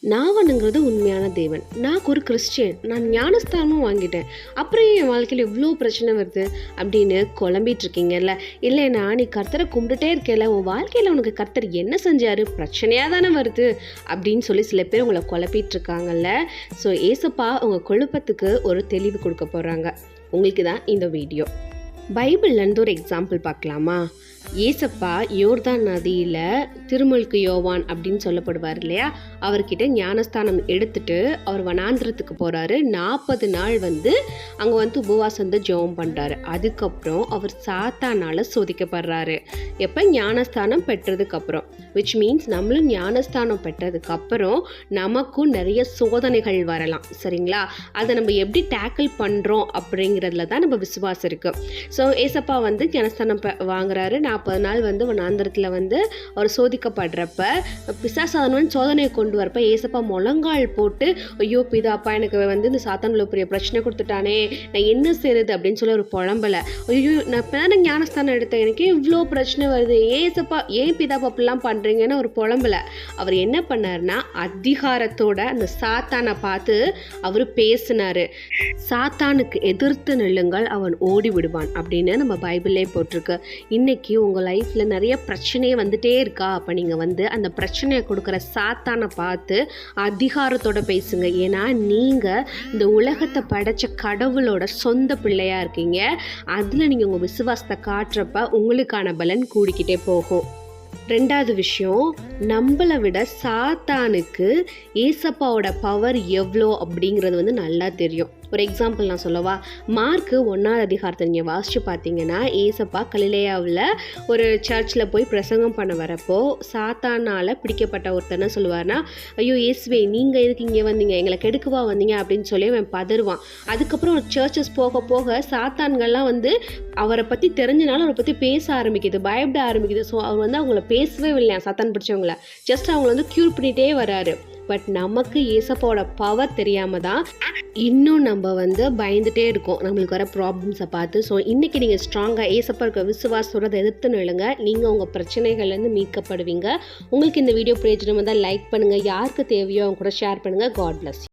நாவனுங்கிறது உண்மையான தேவன். நான் ஒரு கிறிஸ்டியன், நான் ஞானஸ்தானமும் வாங்கிட்டேன், அப்புறம் என் வாழ்க்கையில் எவ்வளோ பிரச்சனை வருது அப்படின்னு குழம்பிட்டு இருக்கீங்கல்ல. இல்லைன்னா நீ கர்த்தரை கும்பிட்டுட்டே இருக்கல, உன் வாழ்க்கையில் உனக்கு கர்த்தர் என்ன செஞ்சாரு, பிரச்சனையாக தானே வருது அப்படின்னு சொல்லி சில பேர் உங்களை குழப்பிட்டு இருக்காங்கல்ல. ஸோ ஏசப்பா உங்கள் குழப்பத்துக்கு ஒரு தெளிவு கொடுக்க போகிறாங்க. உங்களுக்கு தான் இந்த வீடியோ. பைபிள்லேருந்து ஒரு எக்ஸாம்பிள் பார்க்கலாமா? ஏசப்பா யோர்தான் நதியில் திருமுழுக்கு யோவான் அப்படின்னு சொல்லப்படுவார் இல்லையா, அவர்கிட்ட ஞானஸ்தானம் எடுத்துட்டு அவர் வனாந்திரத்துக்கு போகிறாரு. 40 நாள் அங்கே உபவாசம் ஜெபம் பண்ணுறாரு. அதுக்கப்புறம் அவர் சாத்தானால் சோதிக்கப்படுறாரு. எப்போ? ஞானஸ்தானம் பெற்றதுக்கப்புறம். விச் மீன்ஸ் நம்மளும் ஞானஸ்தானம் பெற்றதுக்கப்புறம் நமக்கும் நிறைய சோதனைகள் வரலாம், சரிங்களா? அதை நம்ம எப்படி டேக்கிள் பண்ணுறோம் அப்படிங்கிறதுல தான் நம்ம விசுவாசம் இருக்குது. ஸோ ஏசப்பா ஞானஸ்தானம் வாங்குறாரு. 40 நாள் வனாந்திரத்தில் அவர் சோதிக்கப்படுறப்ப பிசாசாதனவன் சோதனையை கொண்டு வரப்ப ஏசப்பா முழங்கால் போட்டு, ஐயோ பிதாப்பா எனக்கு இந்த சாத்தான்ல பெரிய பிரச்சனை கொடுத்துட்டானே, நான் என்ன செய்யுது அப்படின்னு சொல்லி ஒரு புலம்பலை. ஐயோ நான் இப்போ தானே ஞானஸ்தானம் எடுத்தேன், எனக்கு இவ்வளோ பிரச்சனை வருது, ஏசப்பா ஏன் பிதாப்பா அப்படிலாம் பண்ணுறீங்கன்னு ஒரு புலம்பலை. அவர் என்ன பண்ணாருன்னா அதிகாரத்தோட அந்த சாத்தானை பார்த்து அவர் பேசினாரு. சாத்தானுக்கு எதிர்த்து நில்லுங்கள், அவன் ஓடி விடுவான் அப்படின்னு நம்ம பைபிளே போட்டிருக்கு. இன்னைக்கு உங்கள் லைஃப்பில் நிறைய பிரச்சனையே வந்துட்டே இருக்கா? அப்போ நீங்கள் அந்த பிரச்சனையை கொடுக்குற சாத்தானை பார்த்து அதிகாரத்தோட பேசுங்க. ஏன்னா நீங்கள் இந்த உலகத்தை படைச்ச கடவுளோட சொந்த பிள்ளையாக இருக்கீங்க. அதில் நீங்கள் உங்கள் விசுவாசத்தை காட்டுறப்ப உங்களுக்கான பலன் கூடிக்கிட்டே போகும். 2வது விஷயம், நம்மளை விட சாத்தானுக்கு ஏசப்பாவோட பவர் எவ்வளோ அப்படிங்கிறது நல்லா தெரியும். ஒரு எக்ஸாம்பிள் நான் சொல்லவா? மார்க் 1வது அதிகாரத்தை நீங்கள் வாசித்து பார்த்தீங்கன்னா, ஏசப்பா கலிலேயாவில் ஒரு சர்ச்சில் போய் பிரசங்கம் பண்ண வரப்போ சாத்தானால் பிடிக்கப்பட்ட ஒருத்தனை சொல்லுவார்னா, ஐயோ இயேசுவே நீங்கள் எதுக்கு இங்கே வந்தீங்க, எங்களை கெடுக்கவா வந்தீங்க அப்படின்னு சொல்லி அவன் பதறுவான். அதுக்கப்புறம் சர்ச்சஸ் போக போக சாத்தான்கள்லாம் அவரை பற்றி தெரிஞ்சனால அவரை பற்றி பேச ஆரம்பிக்குது, பயப்பட ஆரம்பிக்குது. ஸோ அவர் அவங்கள பேசவே இல்லையா, சாத்தான் பிடிச்சவங்கள ஜஸ்ட் அவங்கள க்யூர் பண்ணிகிட்டே வராரு. பட் நமக்கு ஏசப்பாவோட பவர் தெரியாமல் தான் இன்னும் நம்ம பயந்துட்டே இருக்கோம் நம்மளுக்கு வர ப்ராப்ளம்ஸை பார்த்து. ஸோ இன்றைக்கி நீங்கள் ஸ்ட்ராங்காக ஏசப்பா இருக்க விசுவாசத்தோட எதிர்த்து நில்லுங்க. நீங்கள் உங்கள் பிரச்சனைகள்லேருந்து மீட்கப்படுவீங்க. உங்களுக்கு இந்த வீடியோ பிரயோஜனம் தான் லைக் பண்ணுங்கள், யாருக்கு தேவையோ அவங்க கூட ஷேர் பண்ணுங்கள். God plus.